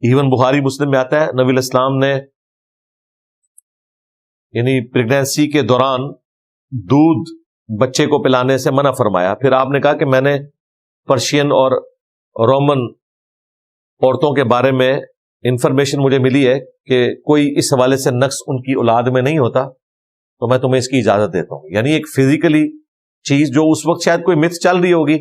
Even بخاری مسلم میں آتا ہے نبی علیہ السلام نے یعنی پریگنینسی کے دوران دودھ بچے کو پلانے سے منع فرمایا. پھر آپ نے کہا کہ میں نے پرشین اور رومن عورتوں کے بارے میں انفارمیشن مجھے ملی ہے کہ کوئی اس حوالے سے نقص ان کی اولاد میں نہیں ہوتا، تو میں تمہیں اس کی اجازت دیتا ہوں. یعنی ایک فزیکلی چیز جو اس وقت شاید کوئی متھ چل رہی ہوگی،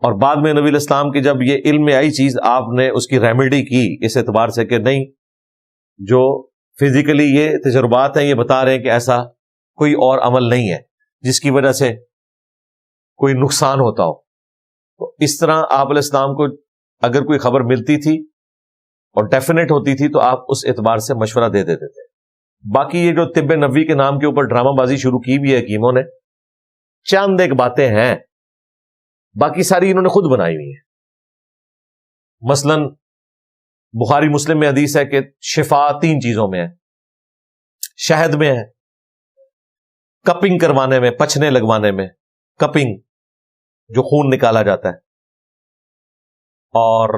اور بعد میں نبی علیہ السلام کی جب یہ علم میں آئی چیز، آپ نے اس کی ریمیڈی کی اس اعتبار سے کہ نہیں، جو فزیکلی یہ تجربات ہیں یہ بتا رہے ہیں کہ ایسا کوئی اور عمل نہیں ہے جس کی وجہ سے کوئی نقصان ہوتا ہو. تو اس طرح آپ علیہ السلام کو اگر کوئی خبر ملتی تھی اور ڈیفینیٹ ہوتی تھی تو آپ اس اعتبار سے مشورہ دے دیتے تھے. باقی یہ جو طب نبوی کے نام کے اوپر ڈرامہ بازی شروع کی بھی ہے حکیموں نے، چند ایک باتیں ہیں، باقی ساری انہوں نے خود بنائی ہوئی ہیں. مثلا بخاری مسلم میں حدیث ہے کہ شفا 3 چیزوں میں ہے، شہد میں ہے، کپنگ کروانے میں، پچھنے لگوانے میں، کپنگ جو خون نکالا جاتا ہے، اور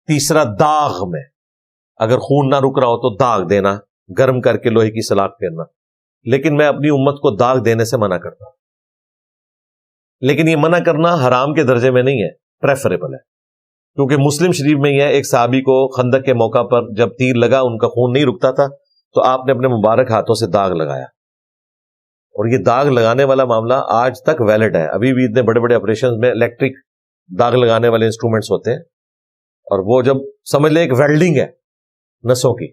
تیسرا داغ میں، اگر خون نہ رک رہا ہو تو داغ دینا، گرم کر کے لوہے کی سلاخ پھیرنا. لیکن میں اپنی امت کو داغ دینے سے منع کرتا ہوں. لیکن یہ منع کرنا حرام کے درجے میں نہیں ہے، پریفریبل ہے. کیونکہ مسلم شریف میں یہ ہے، ایک صحابی کو خندق کے موقع پر جب تیر لگا ان کا خون نہیں رکتا تھا تو آپ نے اپنے مبارک ہاتھوں سے داغ لگایا. اور یہ داغ لگانے والا معاملہ آج تک ویلڈ ہے. ابھی بھی اتنے بڑے بڑے آپریشن میں الیکٹرک داغ لگانے والے انسٹرومنٹس ہوتے ہیں، اور وہ جب سمجھ لیں ایک ویلڈنگ ہے نسوں کی.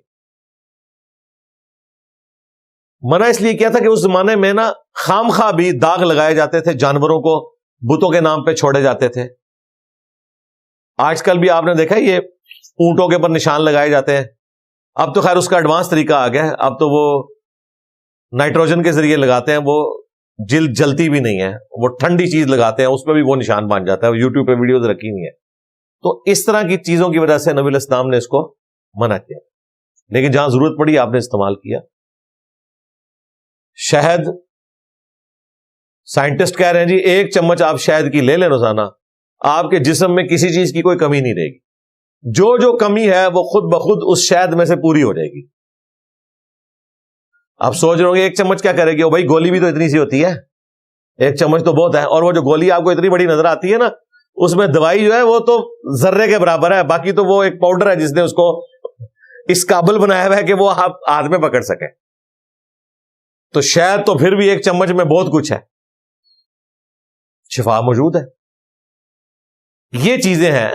منع اس لیے کیا تھا کہ اس زمانے میں نا خام خواہ بھی داغ لگائے جاتے تھے، جانوروں کو بتوں کے نام پہ چھوڑے جاتے تھے. آج کل بھی آپ نے دیکھا یہ اونٹوں کے اوپر نشان لگائے جاتے ہیں. اب تو خیر اس کا ایڈوانس طریقہ آ گیا ہے، اب تو وہ نائٹروجن کے ذریعے لگاتے ہیں، وہ جلد جلتی بھی نہیں ہے، وہ ٹھنڈی چیز لگاتے ہیں، اس پہ بھی وہ نشان بن جاتا ہے. یوٹیوب پہ ویڈیوز رکھی ہوئی ہیں. تو اس طرح کی چیزوں کی وجہ سے نبی علیہ السلام نے اس کو منع کیا، لیکن جہاں ضرورت پڑی آپ نے استعمال کیا. شہد، سائنٹسٹ کہہ رہے ہیں جی 1 چمچ آپ شہد کی لے لیں روزانہ، آپ کے جسم میں کسی چیز کی کوئی کمی نہیں رہے گی. جو کمی ہے وہ خود بخود اس شہد میں سے پوری ہو جائے گی. آپ سوچ رہے ہوں گے 1 چمچ کیا کرے گی؟ او بھائی گولی بھی تو اتنی سی ہوتی ہے، 1 چمچ تو بہت ہے. اور وہ جو گولی آپ کو اتنی بڑی نظر آتی ہے نا، اس میں دوائی جو ہے وہ تو ذرے کے برابر ہے، باقی تو وہ ایک پاؤڈر ہے جس نے اس کو اس قابل بنایا ہوا ہے کہ وہ آپ ہاتھ میں پکڑ سکے. تو شہد تو پھر بھی 1 چمچ میں بہت کچھ ہے، شفا موجود ہے. یہ چیزیں ہیں